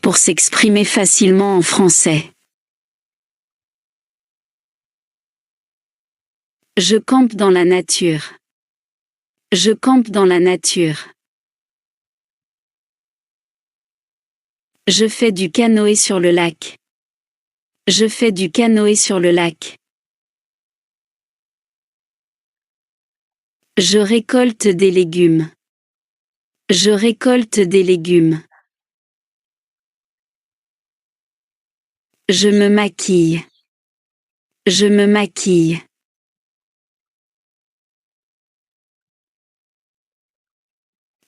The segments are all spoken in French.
Pour s'exprimer facilement en français. Je campe dans la nature. Je campe dans la nature. Je fais du canoë sur le lac. Je fais du canoë sur le lac. Je récolte des légumes. Je récolte des légumes. Je me maquille. Je me maquille.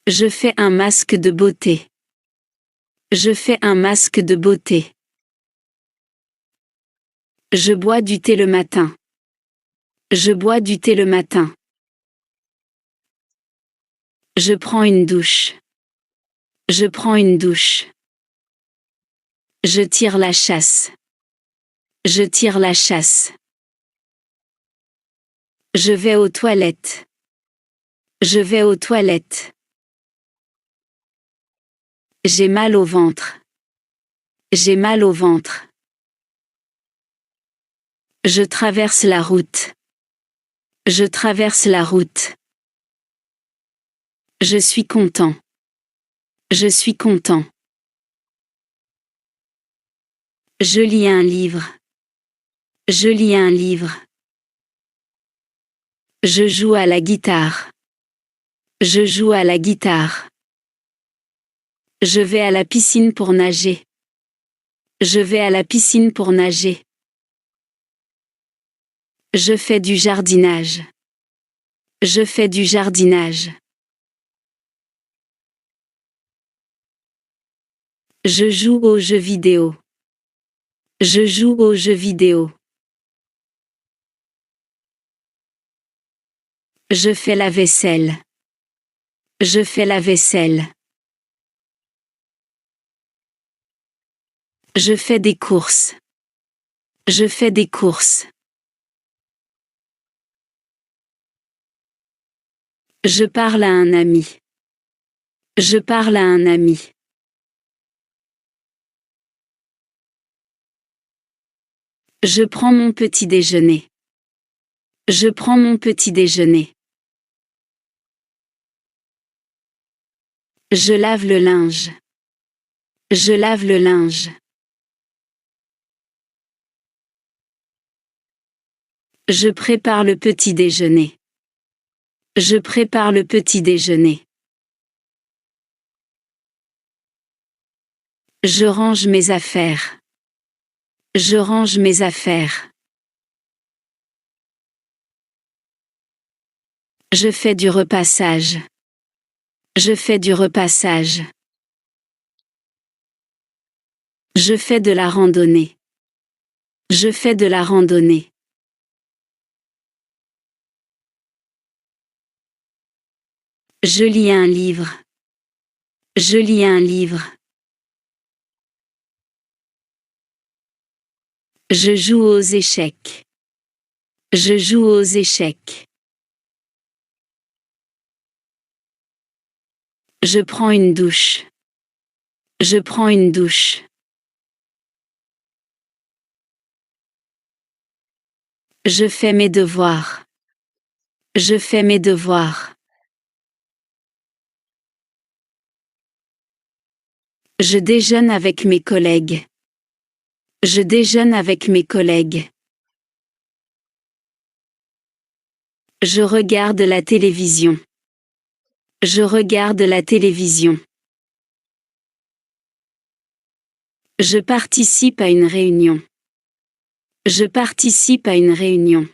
Je fais un masque de beauté. Je fais un masque de beauté. Je bois du thé le matin. Je bois du thé le matin. Je prends une douche. Je prends une douche. Je tire la chasse. Je tire la chasse. Je vais aux toilettes. Je vais aux toilettes. J'ai mal au ventre. J'ai mal au ventre. Je traverse la route. Je traverse la route. Je suis content. Je suis content. Je lis un livre. Je lis un livre. Je joue à la guitare. Je joue à la guitare. Je vais à la piscine pour nager. Je vais à la piscine pour nager. Je fais du jardinage. Je fais du jardinage. Je joue aux jeux vidéo. Je joue aux jeux vidéo. Je fais la vaisselle. Je fais la vaisselle. Je fais des courses. Je fais des courses. Je parle à un ami. Je parle à un ami. Je prends mon petit déjeuner. Je prends mon petit déjeuner. Je lave le linge. Je lave le linge. Je prépare le petit déjeuner. Je prépare le petit déjeuner. Je range mes affaires. Je range mes affaires. Je fais du repassage. Je fais du repassage. Je fais de la randonnée. Je fais de la randonnée. Je lis un livre. Je lis un livre. Je joue aux échecs. Je joue aux échecs. Je prends une douche. Je prends une douche. Je fais mes devoirs. Je fais mes devoirs. Je déjeune avec mes collègues. Je déjeune avec mes collègues. Je regarde la télévision. Je regarde la télévision. Je participe à une réunion. Je participe à une réunion.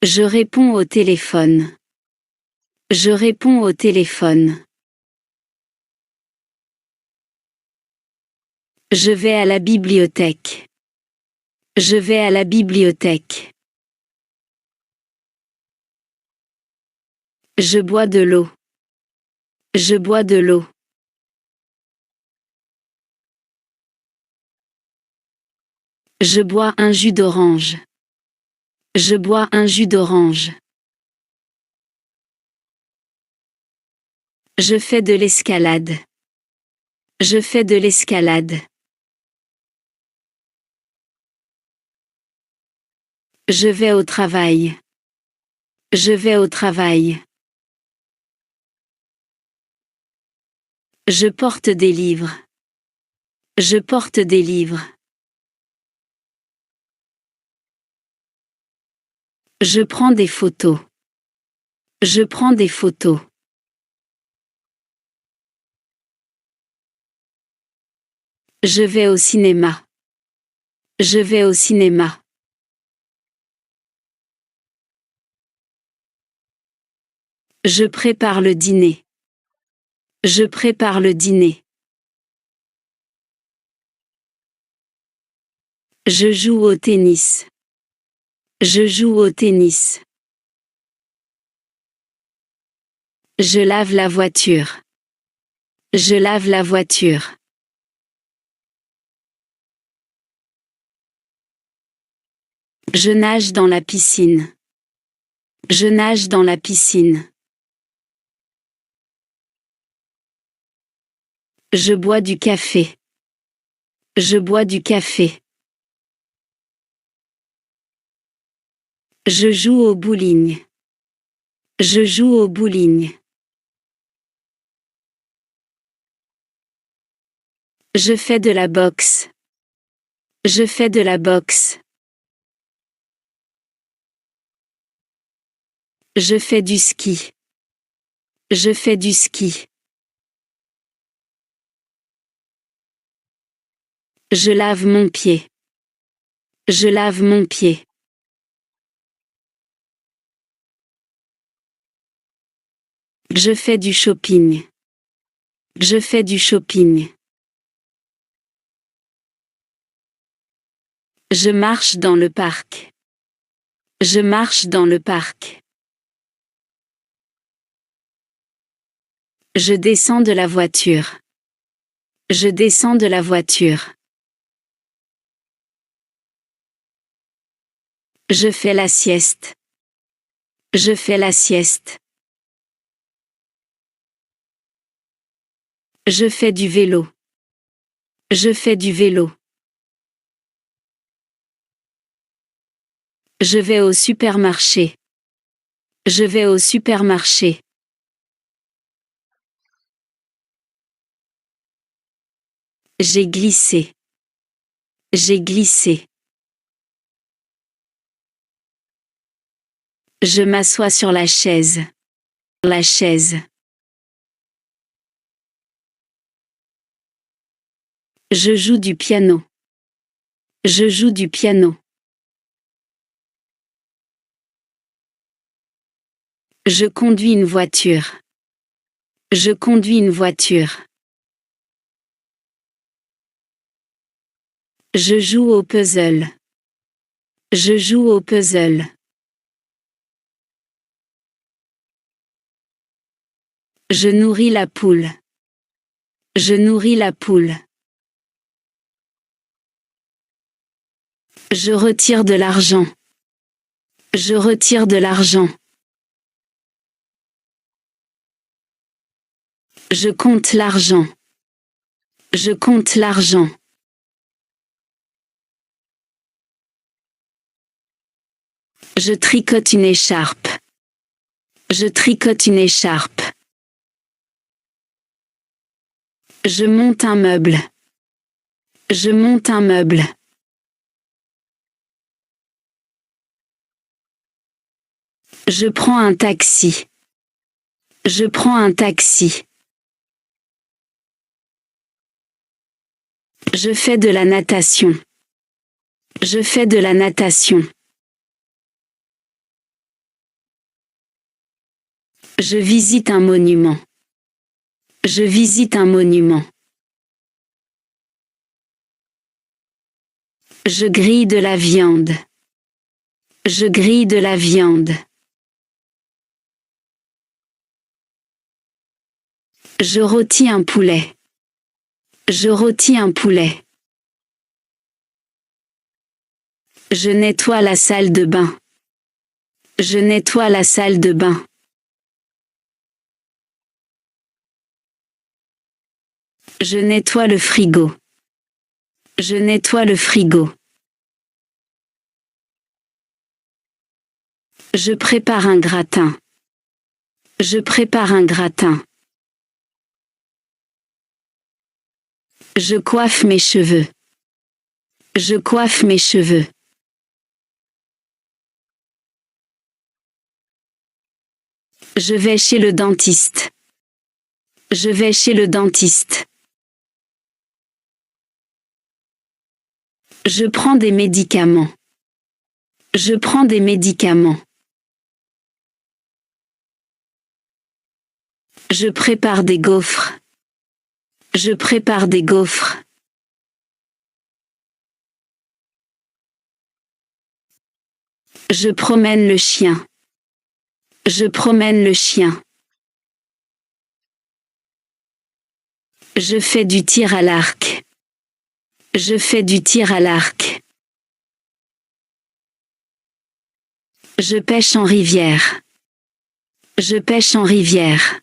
Je réponds au téléphone. Je réponds au téléphone. Je vais à la bibliothèque. Je vais à la bibliothèque. Je bois de l'eau. Je bois de l'eau. Je bois un jus d'orange. Je bois un jus d'orange. Je fais de l'escalade. Je fais de l'escalade. Je vais au travail. Je vais au travail. Je porte des livres. Je porte des livres. Je prends des photos. Je prends des photos. Je vais au cinéma. Je vais au cinéma. Je prépare le dîner. Je prépare le dîner. Je joue au tennis. Je joue au tennis. Je lave la voiture. Je lave la voiture. Je nage dans la piscine. Je nage dans la piscine. Je bois du café. Je bois du café. Je joue au bowling. Je joue au bowling. Je fais de la boxe. Je fais de la boxe. Je fais du ski. Je fais du ski. Je lave mon pied. Je lave mon pied. Je fais du shopping. Je fais du shopping. Je marche dans le parc. Je marche dans le parc. Je descends de la voiture. Je descends de la voiture. Je fais la sieste. Je fais la sieste. Je fais du vélo. Je fais du vélo. Je vais au supermarché. Je vais au supermarché. J'ai glissé. J'ai glissé. Je m'assois sur la chaise. La chaise. Je joue du piano. Je joue du piano. Je conduis une voiture. Je conduis une voiture. Je joue au puzzle. Je joue au puzzle. Je nourris la poule. Je nourris la poule. Je retire de l'argent. Je retire de l'argent. Je compte l'argent. Je compte l'argent. Je tricote une écharpe. Je tricote une écharpe. Je monte un meuble. Je monte un meuble. Je prends un taxi. Je prends un taxi. Je fais de la natation. Je fais de la natation. Je visite un monument. Je visite un monument. Je grille de la viande. Je grille de la viande. Je rôtis un poulet. Je rôtis un poulet. Je nettoie la salle de bain. Je nettoie la salle de bain. Je nettoie le frigo. Je nettoie le frigo. Je prépare un gratin. Je prépare un gratin. Je coiffe mes cheveux. Je coiffe mes cheveux. Je vais chez le dentiste. Je vais chez le dentiste. Je prends des médicaments. Je prends des médicaments. Je prépare des gaufres. Je prépare des gaufres. Je promène le chien. Je promène le chien. Je fais du tir à l'arc. Je fais du tir à l'arc. Je pêche en rivière. Je pêche en rivière.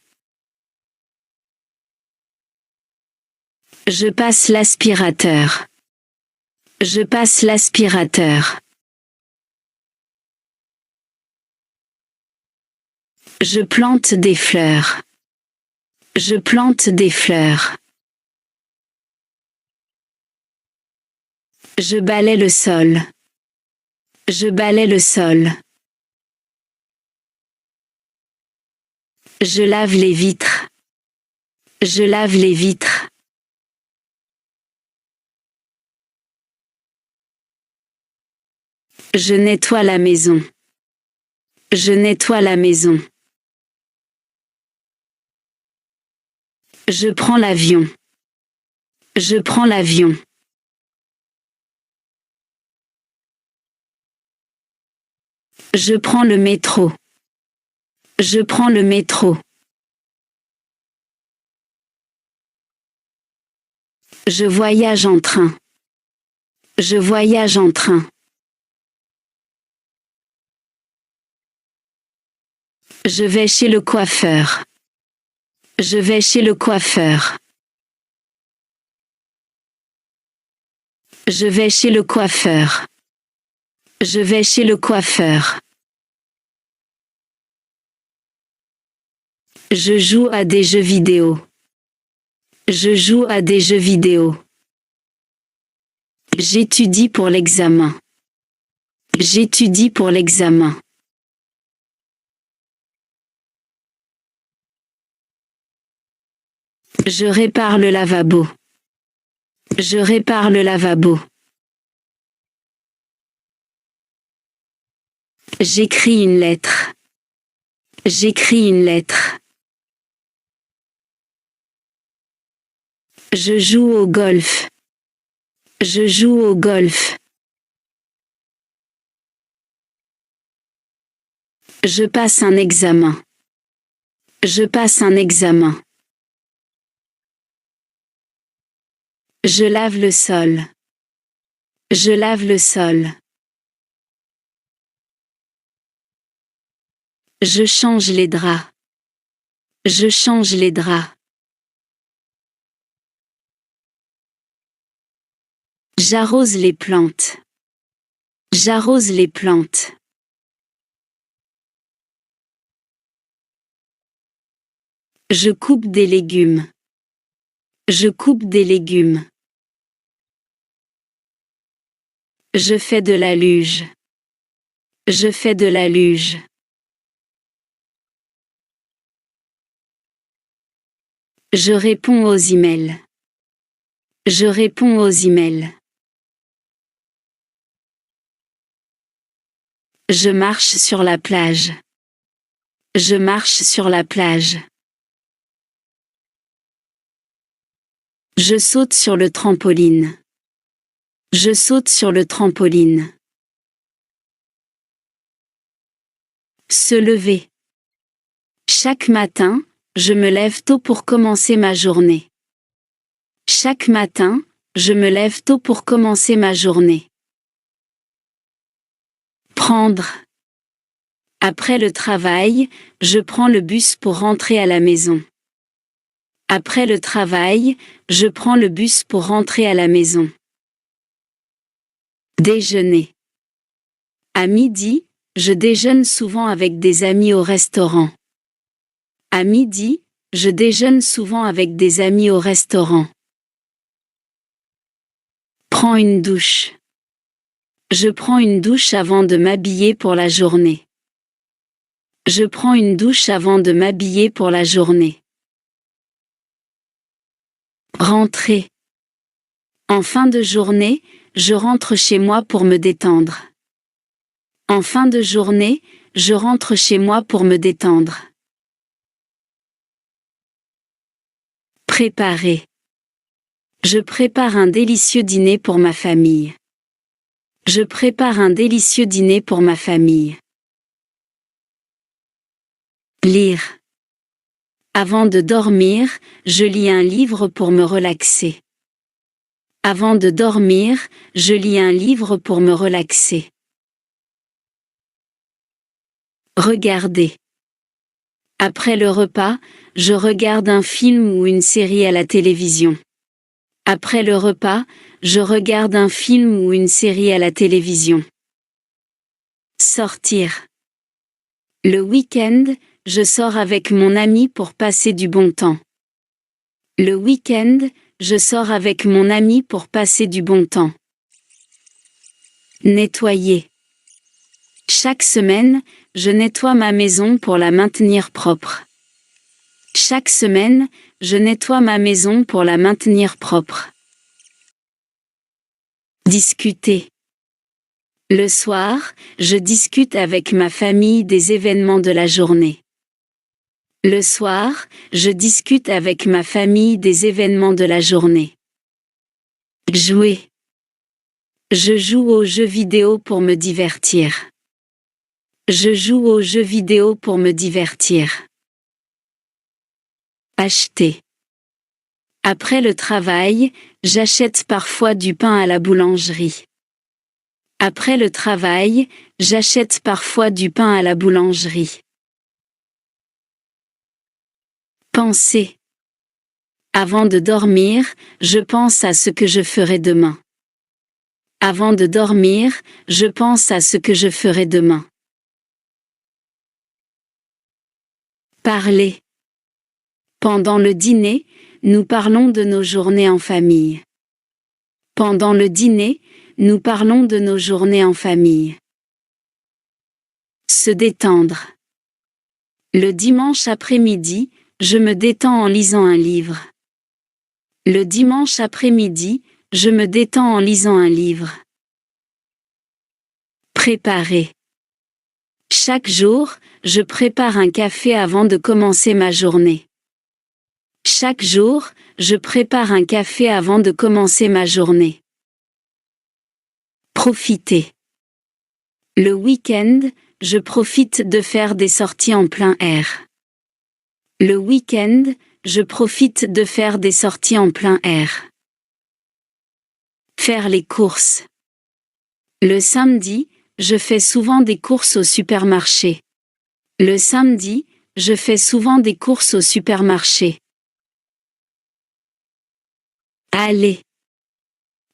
Je passe l'aspirateur. Je passe l'aspirateur. Je plante des fleurs. Je plante des fleurs. Je balaie le sol. Je balaie le sol. Je lave les vitres. Je lave les vitres. Je nettoie la maison. Je nettoie la maison. Je prends l'avion. Je prends l'avion. Je prends le métro. Je prends le métro. Je voyage en train. Je voyage en train. Je vais chez le coiffeur. Je vais chez le coiffeur. Je vais chez le coiffeur. Je vais chez le coiffeur. Je joue à des jeux vidéo. Je joue à des jeux vidéo. J'étudie pour l'examen. J'étudie pour l'examen. Je répare le lavabo. Je répare le lavabo. J'écris une lettre. J'écris une lettre. Je joue au golf. Je joue au golf. Je passe un examen. Je passe un examen. Je lave le sol. Je lave le sol. Je change les draps. Je change les draps. J'arrose les plantes. J'arrose les plantes. Je coupe des légumes. Je coupe des légumes. Je fais de la luge. Je fais de la luge. Je réponds aux emails. Je réponds aux emails. Je marche sur la plage. Je marche sur la plage. Je saute sur le trampoline. Je saute sur le trampoline. Se lever. Chaque matin, je me lève tôt pour commencer ma journée. Chaque matin, je me lève tôt pour commencer ma journée. Prendre. Après le travail, je prends le bus pour rentrer à la maison. Après le travail, je prends le bus pour rentrer à la maison. Déjeuner. À midi, je déjeune souvent avec des amis au restaurant. À midi, je déjeune souvent avec des amis au restaurant. Prends une douche. Je prends une douche avant de m'habiller pour la journée. Je prends une douche avant de m'habiller pour la journée. Rentrer. En fin de journée, je rentre chez moi pour me détendre. En fin de journée, je rentre chez moi pour me détendre. Préparer. Je prépare un délicieux dîner pour ma famille. Je prépare un délicieux dîner pour ma famille. Lire. Avant de dormir, je lis un livre pour me relaxer. Avant de dormir, je lis un livre pour me relaxer. Regarder. Après le repas, je regarde un film ou une série à la télévision. Après le repas, je regarde un film ou une série à la télévision. Sortir. Le week-end, je sors avec mon ami pour passer du bon temps. Le week-end, je sors avec mon ami pour passer du bon temps. Nettoyer. Chaque semaine, je nettoie ma maison pour la maintenir propre. Chaque semaine, je nettoie ma maison pour la maintenir propre. Discuter. Le soir, je discute avec ma famille des événements de la journée. Le soir, je discute avec ma famille des événements de la journée. Jouer. Je joue aux jeux vidéo pour me divertir. Je joue aux jeux vidéo pour me divertir. Acheter. Après le travail, j'achète parfois du pain à la boulangerie. Après le travail, j'achète parfois du pain à la boulangerie. Penser. Avant de dormir, je pense à ce que je ferai demain. Avant de dormir, je pense à ce que je ferai demain. Parler. Pendant le dîner, nous parlons de nos journées en famille. Pendant le dîner, nous parlons de nos journées en famille. Se détendre. Le dimanche après-midi, je me détends en lisant un livre. Le dimanche après-midi, je me détends en lisant un livre. Préparer. Chaque jour, je prépare un café avant de commencer ma journée. Chaque jour, je prépare un café avant de commencer ma journée. Profiter. Le week-end, je profite de faire des sorties en plein air. Le week-end, je profite de faire des sorties en plein air. Faire les courses. Le samedi, je fais souvent des courses au supermarché. Le samedi, je fais souvent des courses au supermarché. Aller.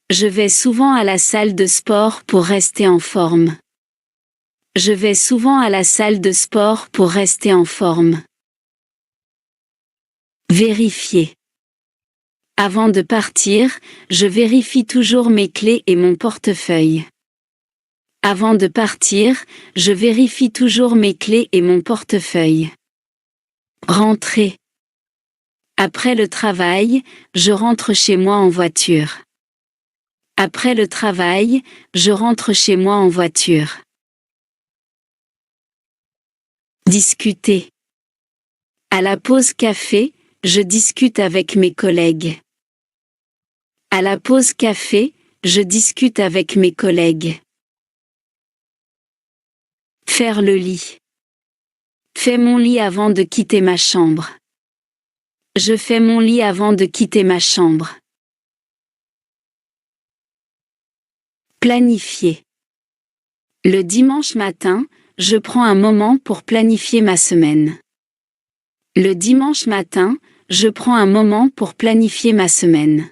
Je vais souvent à la salle de sport pour rester en forme. Je vais souvent à la salle de sport pour rester en forme. Vérifier. Avant de partir, je vérifie toujours mes clés et mon portefeuille. Avant de partir, je vérifie toujours mes clés et mon portefeuille. Rentrer. Après le travail, je rentre chez moi en voiture. Après le travail, je rentre chez moi en voiture. Discuter. À la pause café, je discute avec mes collègues. À la pause café, je discute avec mes collègues. Faire le lit. Fais mon lit avant de quitter ma chambre. Je fais mon lit avant de quitter ma chambre. Planifier. Le dimanche matin, je prends un moment pour planifier ma semaine. Le dimanche matin, je prends un moment pour planifier ma semaine.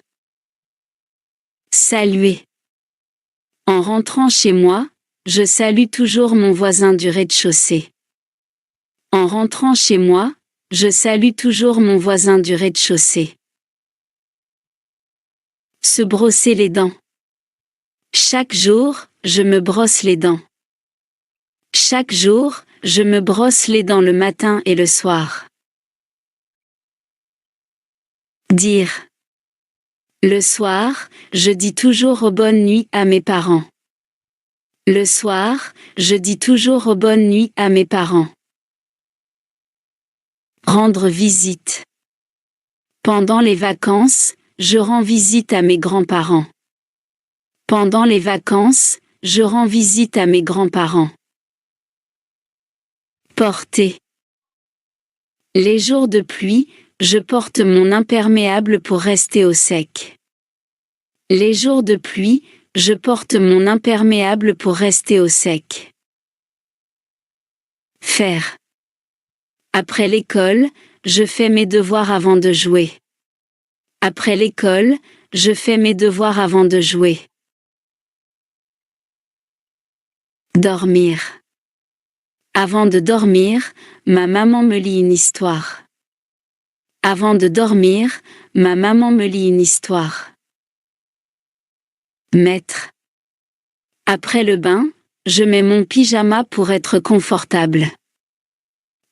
Saluer. En rentrant chez moi, je salue toujours mon voisin du rez-de-chaussée. En rentrant chez moi, je salue toujours mon voisin du rez-de-chaussée. Se brosser les dents. Chaque jour, je me brosse les dents. Chaque jour, je me brosse les dents le matin et le soir. Dire. Le soir, je dis toujours bonne nuit à mes parents. Le soir, je dis toujours bonne nuit à mes parents. Rendre visite. Pendant les vacances, je rends visite à mes grands-parents. Pendant les vacances, je rends visite à mes grands-parents. Porter. Les jours de pluie, je porte mon imperméable pour rester au sec. Les jours de pluie, je porte mon imperméable pour rester au sec. Faire. Après l'école, je fais mes devoirs avant de jouer. Après l'école, je fais mes devoirs avant de jouer. Dormir. Avant de dormir, ma maman me lit une histoire. Avant de dormir, ma maman me lit une histoire. Mettre. Après le bain, je mets mon pyjama pour être confortable.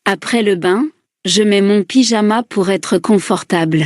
Après le bain, je mets mon pyjama pour être confortable.